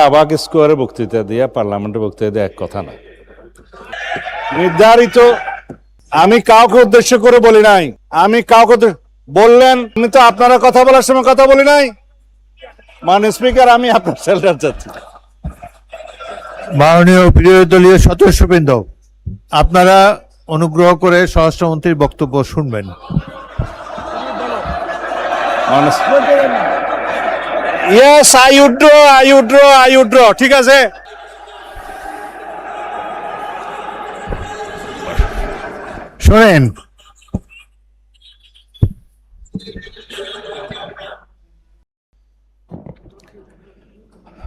শাহবাগ স্কোয়ারে বক্তৃতা দিয়া পার্লামেন্টে বক্তৃতা দেওয়া এক কথা না। নির্ধারিত, আমি কাউকে উদ্দেশ্য করে বলি নাই, আমি কাউকে বললেন, আমি তো আপনারা কথা বলার সময় কথা বলি নাই। মাননীয় স্পিকার, আমি আপনার শেল্টার চাচ্ছি। মাননীয় বিরোধী দলীয় সদস্যবৃন্দ, আপনারা অনুগ্রহ করে স্বরাষ্ট্রমন্ত্রীর বক্তব্য শুনবেন। Yes, I withdraw. ঠিক আছে, শোনেন,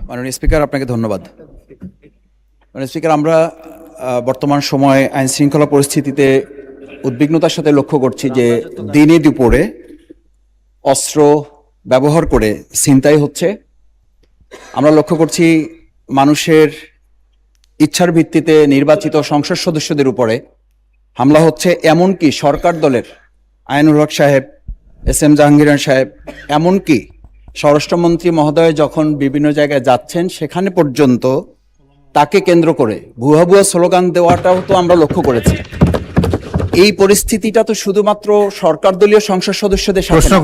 মাননীয় স্পিকার, আপনাকে ধন্যবাদ। মাননীয় স্পিকার, আমরা বর্তমান সময়ে আইন শৃঙ্খলা পরিস্থিতিতে উদ্বিগ্নতার সাথে লক্ষ্য করছি যে দিনে দুপুরে অস্ত্র ব্যবহার করে ছিনতাই হচ্ছে। আমরা লক্ষ্য করছি মানুষের ইচ্ছার ভিত্তিতে নির্বাচিত সংসদ সদস্যদের উপরে হামলা হচ্ছে, এমনকি সরকার দলের আইনুল হক সাহেব, এস এম জাহাঙ্গীর সাহেব, এমনকি স্বরাষ্ট্রমন্ত্রী মহোদয় যখন বিভিন্ন জায়গায় যাচ্ছেন সেখানে পর্যন্ত তাকে কেন্দ্র করে ভুয়া স্লোগান দেওয়াটাও তো আমরা লক্ষ্য করেছি। এই পরিস্থিতিটা তো শুধুমাত্র সরকার দলীয় সংসদ সদস্যদের সাথে না,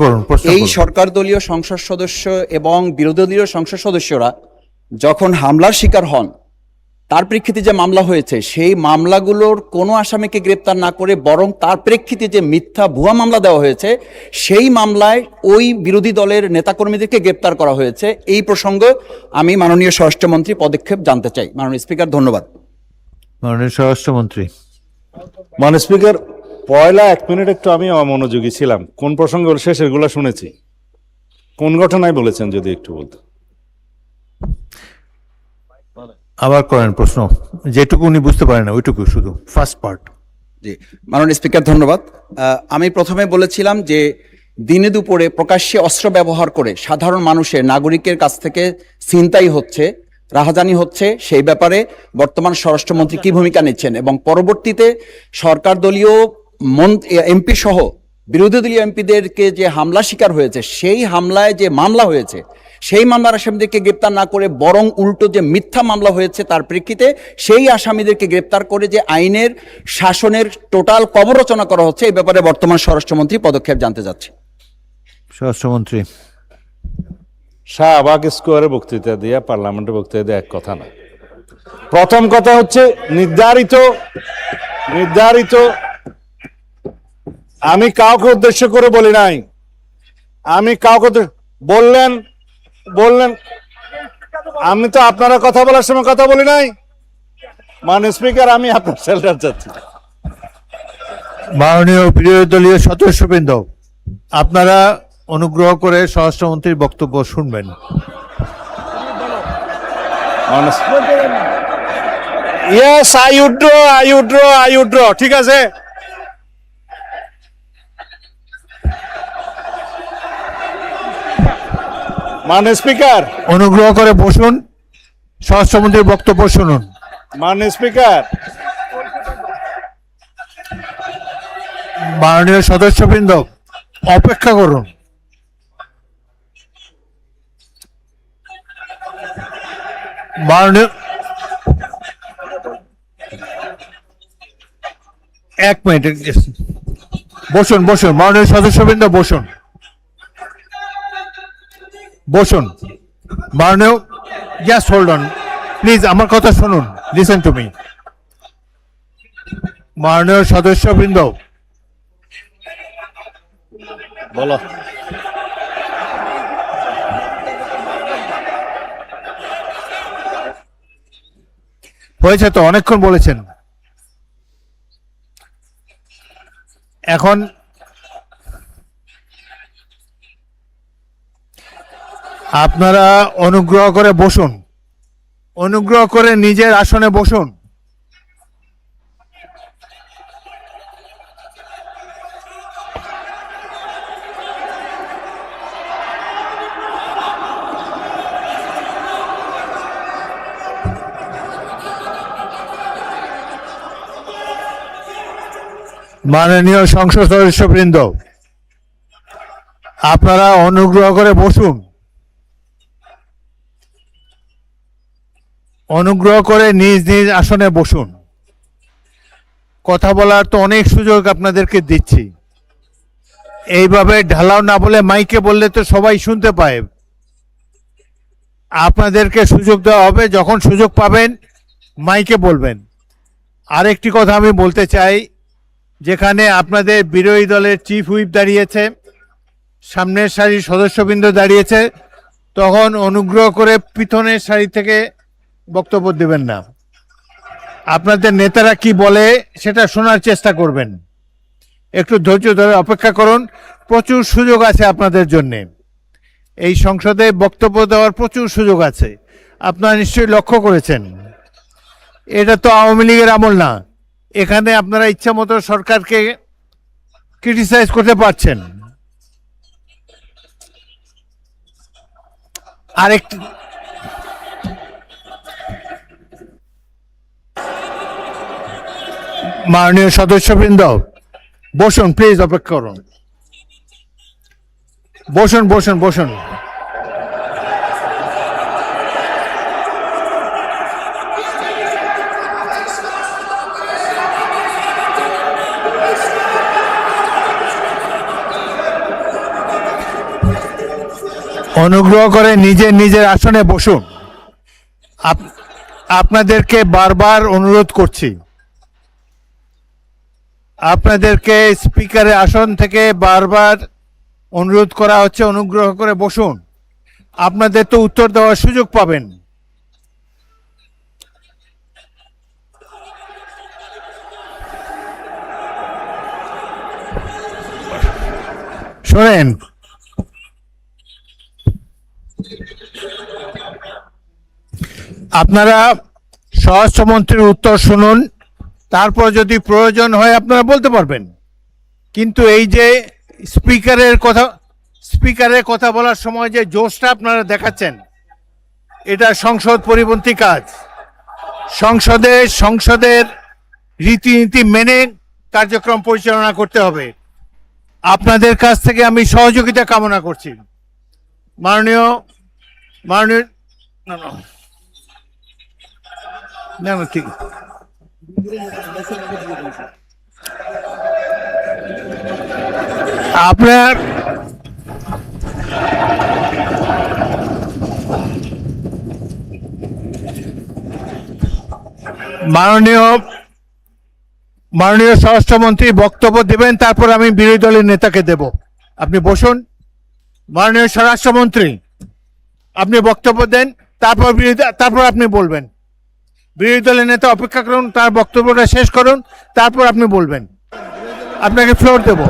এই সরকার দলীয় সংসদ সদস্য এবং বিরোধী দলীয় সংসদ সদস্যরা যখন হামলার শিকার হন, তার প্রেক্ষিতে যে মামলা হয়েছে সেই মামলাগুলোর কোনো আসামিকে গ্রেপ্তার না করে বরং তার প্রেক্ষিতে যে মিথ্যা ভুয়া মামলা দেওয়া হয়েছে সেই মামলায় ওই বিরোধী দলের নেতাকর্মীদেরকে গ্রেপ্তার করা হয়েছে। এই প্রসঙ্গে আমি মাননীয় স্বরাষ্ট্রমন্ত্রী পদক্ষেপ জানতে চাই। মাননীয় স্পিকার, ধন্যবাদ। মাননীয় স্বরাষ্ট্রমন্ত্রী। মাননীয় স্পিকার, পয়লা 1 মিনিট একটু আমি অমনোযোগী ছিলাম। কোন প্রসঙ্গে বলছে সেগুলো শুনেছি, কোন ঘটনায় বলেছেন যদি একটু বলতে। আবার করেন প্রশ্ন, যেটুকু উনি বুঝতে পারেন না ওইটুকু, শুধু ফার্স্ট পার্ট। জি, মাননীয় স্পিকার, ধন্যবাদ। আমি প্রথমে বলেছিলাম যে দিনে দুপুরে প্রকাশ্যে অস্ত্র ব্যবহার করে সাধারণ মানুষের, নাগরিকের কাছ থেকে ছিনতাই হচ্ছে, রাহাজানি হচ্ছে, সেই ব্যাপারে বর্তমান স্বরাষ্ট্রমন্ত্রী কি ভূমিকা নিচ্ছেন এবং পরবর্তীতে সরকার দলীয় এমপি সহ বিরোধী দলীয় এমপিদেরকে যে হামলা শিকার হয়েছে, সেই হামলায় যে মামলা হয়েছে সেই মামলার আসামিদেরকে গ্রেপ্তার না করে বরং উল্টো যে মিথ্যা মামলা হয়েছে তার প্রেক্ষিতে সেই আসামিদেরকে গ্রেপ্তার করে যে আইনের শাসনের টোটাল কবর রচনা করা হচ্ছে, এই ব্যাপারে বর্তমান স্বরাষ্ট্রমন্ত্রী পদক্ষেপ জানতে যাচ্ছে। স্বরাষ্ট্রমন্ত্রী। শাহবাগ স্কোয়ারে বক্তৃতা দিয়া পার্লামেন্টে বক্তৃতা দেওয়া এক কথা না। প্রথম কথা হচ্ছে নির্ধারিত, আমি কাউকে উদ্দেশ্য করে বলি নাই, আমি কাউকে বললেন, আমি তো আপনারা কথা বলার সময় কথা বলি নাই। মাননীয় স্পিকার, আমি আপনার শেল্টার চাচ্ছি। মাননীয় বিরোধী দলীয় সদস্যবৃন্দ, আপনারা অনুগ্রহ করে স্বরাষ্ট্রমন্ত্রীর বক্তব্য শুনবেন। Yes, I withdraw. ঠিক আছে, মাননীয় স্পিকার, অনুগ্রহ করে বসুন, স্বরাষ্ট্রমন্ত্রীর বক্তব্য শুনুন। মাননীয় স্পিকার, মাননীয় সদস্যবৃন্দ, অপেক্ষা করুন। মাননীয়, 1 মিনিট বসুন। মাননীয় সদস্যবৃন্দ বসুন। মাননীয়, জাস্ট হোল্ড অন প্লিজ, আমার কথা শুনুন, লিসেন টু মি। মাননীয় সদস্যবৃন্দ, বলো। হয়েছে তো, অনেকক্ষণ বলেছেন। এখন আপনারা অনুগ্রহ করে বসুন, অনুগ্রহ করে নিজের আসনে বসুন। মাননীয় সংসদ সদস্যবৃন্দ, আপনারা অনুগ্রহ করে বসুন। অনুগ্রহ করে নিজ নিজ আসনে বসুন। কথা বলার তো অনেক সুযোগ আপনাদেরকে দিচ্ছি, এইভাবে ঢালাও না বলে মাইকে বললে তো সবাই শুনতে পায়। আপনাদেরকে সুযোগ দেওয়া হবে, যখন সুযোগ পাবেন মাইকে বলবেন। আরেকটি কথা আমি বলতে চাই, যেখানে আপনাদের বিরোধী দলের চিফ হুইপ দাঁড়িয়েছে, সামনের সারির সদস্যবৃন্দ দাঁড়িয়েছে, তখন অনুগ্রহ করে পিছনের সারি থেকে বক্তব্য দেবেন না। আপনাদের নেতারা কি বলে সেটা শোনার চেষ্টা করবেন। একটু ধৈর্য ধরে অপেক্ষা করুন, প্রচুর সুযোগ আছে আপনাদের জন্যে। এই সংসদে বক্তব্য দেওয়ার প্রচুর সুযোগ আছে, আপনারা নিশ্চয়ই লক্ষ্য করেছেন। এটা তো আওয়ামী লীগের আমল না, এখানে আপনারা ইচ্ছা মতো সরকারকে ক্রিটিসাইজ করতে পারছেন। আরেকটি মাননীয় সদস্যবৃন্দ বসুন, প্লিজ অপেক্ষা করুন। বসুন বসুন বসুন। অনুগ্রহ করে নিজের নিজের আসনে বসুন। আপনাদেরকে বারবার অনুরোধ করছি, আপনাদেরকে স্পিকারের আসন থেকে বারবার অনুরোধ করা হচ্ছে, অনুগ্রহ করে বসুন। আপনাদের তো উত্তর দেওয়ার সুযোগ পাবেন। শোনেন, আপনারা স্বরাষ্ট্রমন্ত্রীর উত্তর শুনুন, তারপর যদি প্রয়োজন হয় আপনারা বলতে পারবেন। কিন্তু এই যে স্পিকারের কথা বলার সময় যে জোশটা আপনারা দেখাচ্ছেন, এটা সংসদ পরিপন্থী কাজ। সংসদের রীতিনীতি মেনে কার্যক্রম পরিচালনা করতে হবে। আপনাদের কাছ থেকে আমি সহযোগিতা কামনা করছি। মাননীয় মাননীয় না না না না ঠিক আপনার মাননীয় স্বরাষ্ট্রমন্ত্রী বক্তব্য দেবেন, তারপর আমি বিরোধী দলের নেতাকে দেব। আপনি বসুন। মাননীয় স্বরাষ্ট্রমন্ত্রী, আপনি বক্তব্য দেন, তারপর আপনি বলবেন। বিরোধী দলের নেতা অপেক্ষা করুন, তার বক্তব্যটা শেষ করুন, তারপর আপনি বলবেন। আপনাকে ফ্লোর দেব।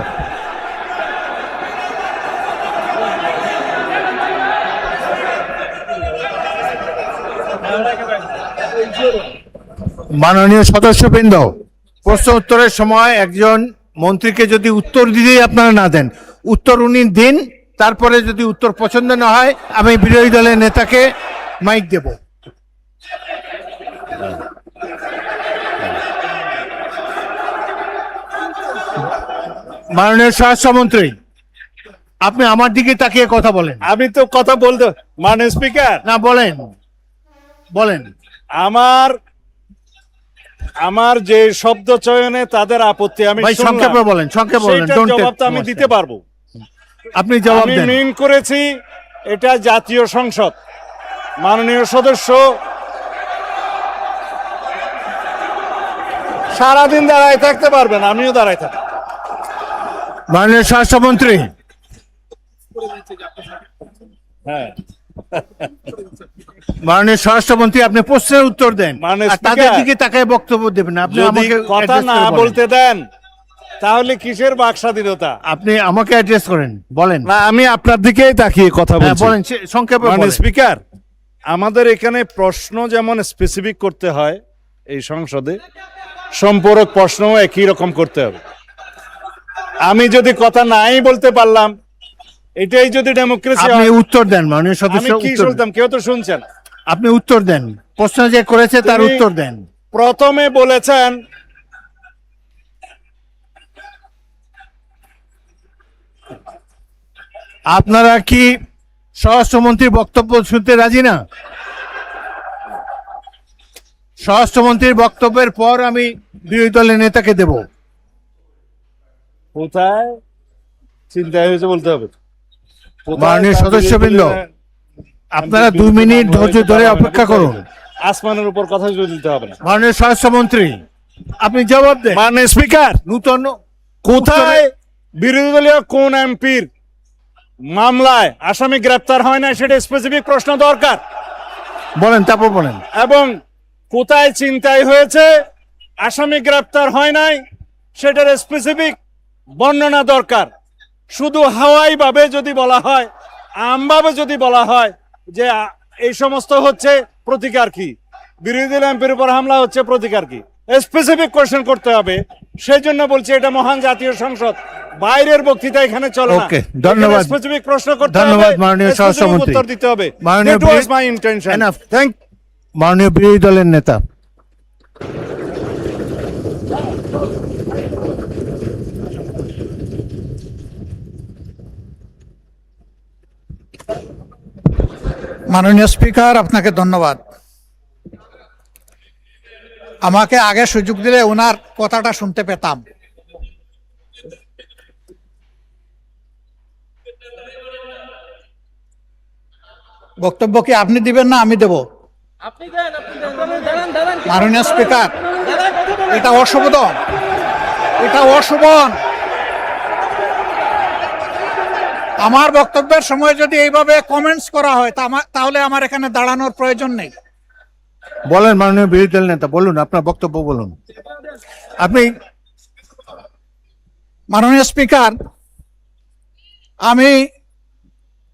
মাননীয় সদস্যবৃন্দ, প্রশ্ন উত্তরের সময় একজন মন্ত্রীকে যদি উত্তর দিতেই আপনারা না দেন, উত্তর উনি দিন, তারপরে যদি উত্তর পছন্দ না হয় আমি বিরোধী দলের নেতাকে মাইক দেব। মাননীয় স্বরাষ্ট্রমন্ত্রী, আপনি আমার দিকে তাকিয়ে কথা বলেন। আমি তো কথা বলতে, মাননীয় স্পিকার না, বলেন বলেন। আমার যে শব্দ চয়নে তাদের আপত্তি, আমি ভাই সংক্ষেপে বলেন, সংক্ষেপে বলেন। সেইটার জবাব তো আমি দিতে পারবো। আপনি জবাব আমি দেন। মিন করেছি এটা জাতীয় সংসদ। মাননীয় সদস্য সারাদিন দাঁড়ায় থাকতে পারবেন, আমিও দাঁড়ায় থাকি। মাননীয় স্বরাষ্ট্রমন্ত্রী, হ্যাঁ, মাননীয় স্বরাষ্ট্রমন্ত্রী, আপনি প্রশ্নের উত্তর দেন, মাননীয় আর তাদের স্পিকার, দিকে তাকায় বক্তব্য দেবেন না। আপনি যদি আমাকে কথা address না করে বলেন। বলতে দেন তাহলে কিসের বাক স্বাধীনতা? আপনি আমাকে অ্যাড্রেস করেন, বলেন। না, আমি আপনার দিকেই তাকিয়ে কথা হ্যাঁ, বলছি। বলেন, সংক্ষেপে মানে বলেন। স্পিকার, আমাদের এখানে প্রশ্ন যেমন স্পেসিফিক করতে হয়, এই সংসদে সম্পূরক প্রশ্নও একই রকম করতে হবে। আমি যদি কথা নাই বলতে পারলাম, এটাই যদি ডেমোক্রেসি আপনি হয়, উত্তর দেন মাননীয় আমি সদস্য, কি উত্তর দেন। শুনতাম? কেউ তো শুনছেন। আপনি উত্তর দেন, প্রশ্ন যে করেছে তার তুমি উত্তর দেন। প্রথমে বলেছেন আপনারা কি স্বরাষ্ট্রমন্ত্রীর বক্তব্য শুনতে রাজি না? স্বরাষ্ট্রমন্ত্রীর বক্তব্যের পর আমি বিরোধী দলের নেতাকে দেব। কোথায় চিন্তায় হয়েছে বলতে হবে। কোথায় মাননীয় তার সদস্যবৃন্দ, বিরোধী দলের আপনারা এমপি 2 মিনিট মামলা ধৈর্য হয়েছে, ধরে তারা অপেক্ষা আমাকে করুন। আসমানের উপর কথা জুড়ে দিতে হবে না। মাননীয় স্বরাষ্ট্রমন্ত্রী, আপনি জবাব দেন। মাননীয় স্পিকার, নূতন কোথায় বিরোধী দলীয় কোন এমপির মামলায় আসামি গ্রেপ্তার হয় না সেটা স্পেসিফিক প্রশ্ন দরকার। বলেন, তারপর বলেন। এবং কোথায় চিন্তায় হয়েছে আসামি গ্রেপ্তার হয় নাই সেটার স্পেসিফিক বর্ণনা দরকার। শুধু হাওয়াই ভাবে যদি বলা হয়, আমভাবে যদি বলা হয় যে এই সমস্ত হচ্ছে প্রতিকার কি, বিরোধী দল এমপির উপর হামলা হচ্ছে প্রতিকার কি, স্পেসিফিক কোশ্চেন করতে হবে। সেই জন্য বলছি এটা মহান জাতীয় সংসদ, বাইরের বক্তৃতা এখানে চলে না। ওকে, ধন্যবাদ। স্পেসিফিক প্রশ্ন করতে হবে, ধন্যবাদ মাননীয় specific স্বরাষ্ট্রমন্ত্রী। উত্তর দিতে হবে। মাননীয় That was my intention. Enough. Thank মাননীয় বিরোধী দলের নেতা। মাননীয় স্পিকার, আপনাকে ধন্যবাদ। আমাকে আগে সুযোগ দিলে ওনার কথাটা শুনতে পেতাম। বক্তব্য কি আপনি দিবেন না আমি দেব? মাননীয় স্পিকার, এটা অশোভন, এটা অশোভন। আমার বক্তব্যের সময় যদি এইভাবে কমেন্টস করা হয় তাহলে আমার এখানে দাঁড়ানোর প্রয়োজন নেই। বলেন মাননীয় বিরোধী দল নেতা, বলুন আপনার বক্তব্য বলুন। আপনি মাননীয় স্পিকার, আমি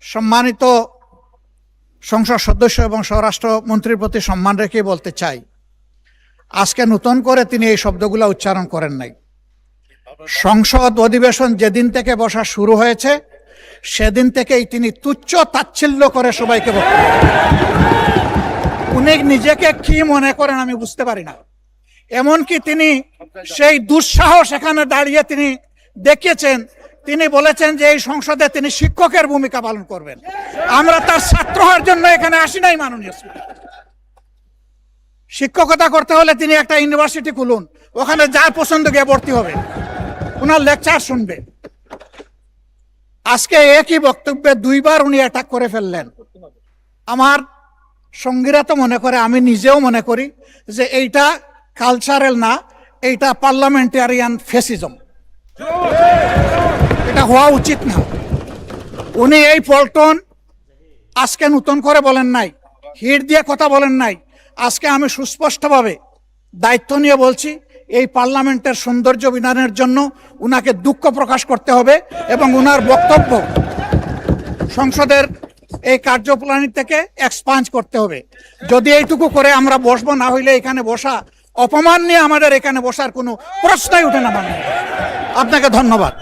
সম্মানিত সংসদ সদস্য এবং স্বরাষ্ট্র মন্ত্রীর প্রতি সম্মান রেখে বলতে চাই, আজকে নতুন করে তিনি এই শব্দগুলো উচ্চারণ করেন নাই। সংসদ অধিবেশন যেদিন থেকে বসা শুরু হয়েছে সেদিন থেকেই তিনি তুচ্ছ তাচ্ছিল্য করে সবাইকে বক্তব্য। উনি নিজেকে কি মনে করেন আমি বুঝতে পারি না। এমনকি তিনি সেই দুঃসাহস এখানে দাঁড়িয়ে তিনি দেখিয়েছেন, তিনি বলেছেন যে এই সংসদে তিনি শিক্ষকের ভূমিকা পালন করবেন। আমরা তার ছাত্র হওয়ার জন্য এখানে আসি নাই। মাননীয় স্পিকার, শিক্ষকতা করতে হলে তিনি একটা ইউনিভার্সিটি খুলুন, ওখানে যার পছন্দ গিয়ে ভর্তি হবে, ওনার লেকচার শুনবে। আজকে একই বক্তব্যে দুইবার উনি অ্যাটাক করে ফেললেন। আমার সঙ্গীরা তো মনে করে, আমি নিজেও মনে করি যে এইটা কালচারাল না, এইটা পার্লামেন্টারিয়ান ফেসিজম। এটা হওয়া উচিত না। উনি এই পল্টন আজকে নতুন করে বলেন নাই, হিট দিয়ে কথা বলেন নাই। আজকে আমি সুস্পষ্টভাবে দায়িত্ব নিয়ে বলছি, এই পার্লামেন্টের সৌন্দর্য বিধানের জন্য উনাকে দুঃখ প্রকাশ করতে হবে এবং উনার বক্তব্য সংসদের এই কার্যপ্রণালী থেকে এক্সপাঞ্জ করতে হবে। যদি এইটুকু করে আমরা বসবো, না হইলে এখানে বসা অপমান নিয়ে আমাদের এখানে বসার কোনো প্রশ্নই উঠে না। মানে আপনাকে ধন্যবাদ।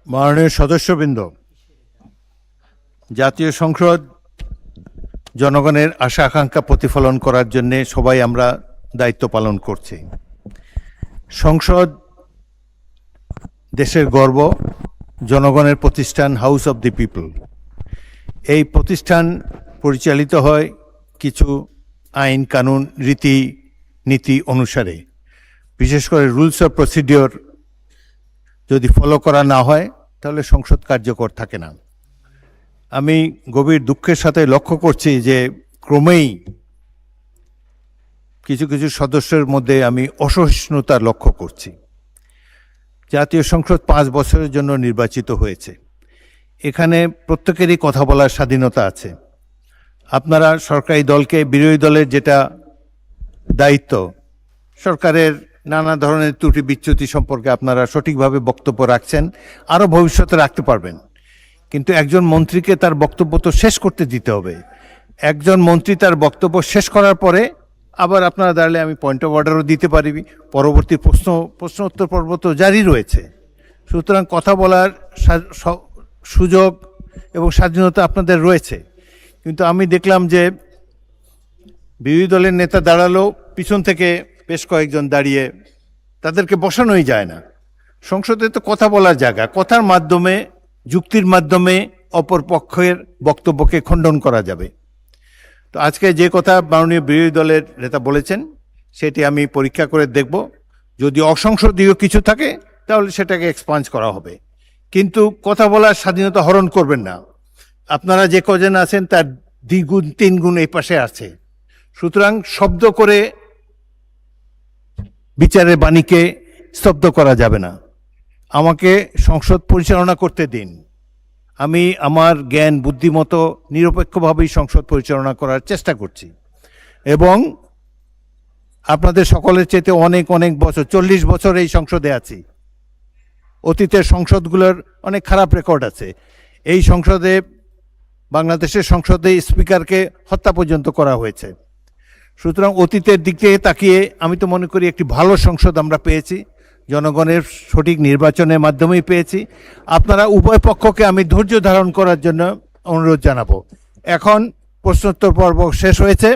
মাননীয় সদস্যবৃন্দ, জাতীয় সংসদ জনগণের আশা আকাঙ্ক্ষা প্রতিফলন করার জন্য সবাই আমরা দায়িত্ব পালন করছি। সংসদ দেশের গর্ব, জনগণের প্রতিষ্ঠান, হাউস অব দি পিপল। এই প্রতিষ্ঠান পরিচালিত হয় কিছু আইন কানুন রীতি নীতি অনুসারে। বিশেষ করে রুলস অফ প্রসিডিওর যদি ফলো করা না হয় তাহলে সংসদ কার্যকর থাকে না। আমি গভীর দুঃখের সাথে লক্ষ্য করছি যে ক্রমেই কিছু কিছু সদস্যের মধ্যে আমি অসহিষ্ণুতা লক্ষ্য করছি। জাতীয় সংসদ 5 বছরের জন্য নির্বাচিত হয়েছে। এখানে প্রত্যেকেরই কথা বলার স্বাধীনতা আছে। আপনারা সরকারি দলকে, বিরোধী দলের যেটা দায়িত্ব, সরকারের নানা ধরনের ত্রুটি বিচ্যুতি সম্পর্কে আপনারা সঠিকভাবে বক্তব্য রাখছেন, আরও ভবিষ্যতে রাখতে পারবেন। কিন্তু একজন মন্ত্রীকে তার বক্তব্য তো শেষ করতে দিতে হবে। একজন মন্ত্রী তার বক্তব্য শেষ করার পরে আবার আপনারা দাঁড়ালে আমি পয়েন্ট অফ অর্ডারও দিতে পারি, পরবর্তী প্রশ্ন উত্তর পর্ব তো জারি রয়েছে। সুতরাং কথা বলার সুযোগ এবং স্বাধীনতা আপনাদের রয়েছে। কিন্তু আমি দেখলাম যে বিরোধী দলের নেতা দাঁড়ালো, পিছন থেকে বেশ কয়েকজন দাঁড়িয়ে, তাদেরকে বসানোই যায় না। সংসদে তো কথা বলার জায়গা, কথার মাধ্যমে, যুক্তির মাধ্যমে অপর পক্ষের বক্তব্যকে খণ্ডন করা যাবে। তো আজকে যে কথা মাননীয় বিরোধী দলের নেতা বলেছেন সেটি আমি পরীক্ষা করে দেখব, যদি অসংসদীয় কিছু থাকে তাহলে সেটাকে এক্সপাঞ্জ করা হবে, কিন্তু কথা বলার স্বাধীনতা হরণ করবেন না। আপনারা যে কজন আছেন তার দ্বিগুণ তিনগুণ এই পাশে আছে, সুতরাং শব্দ করে বিচারের বাণীকে স্তব্ধ করা যাবে না। আমাকে সংসদ পরিচালনা করতে দিন, আমি আমার জ্ঞান বুদ্ধিমতো নিরপেক্ষভাবেই সংসদ পরিচালনা করার চেষ্টা করছি, এবং আপনাদের সকলের চেয়ে অনেক অনেক বছর 40 বছর এই সংসদে আছি। অতীতের সংসদগুলোর অনেক খারাপ রেকর্ড আছে। এই সংসদে, বাংলাদেশের সংসদে স্পিকারকে হত্যা পর্যন্ত করা হয়েছে। সুতরাং অতীতের দিক থেকে তাকিয়ে আমি তো মনে করি একটি ভালো সংসদ আমরা পেয়েছি, জনগণের সঠিক নির্বাচনের মাধ্যমেই পেয়েছি। আপনারা উভয় পক্ষকে আমি ধৈর্য ধারণ করার জন্য অনুরোধ জানাবো। এখন প্রশ্নোত্তর পর্ব শেষ হয়েছে,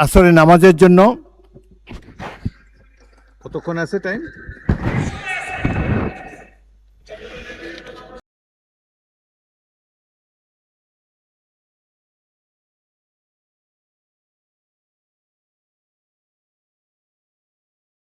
আসরের নামাজের জন্য কতক্ষণ আছে টাইম?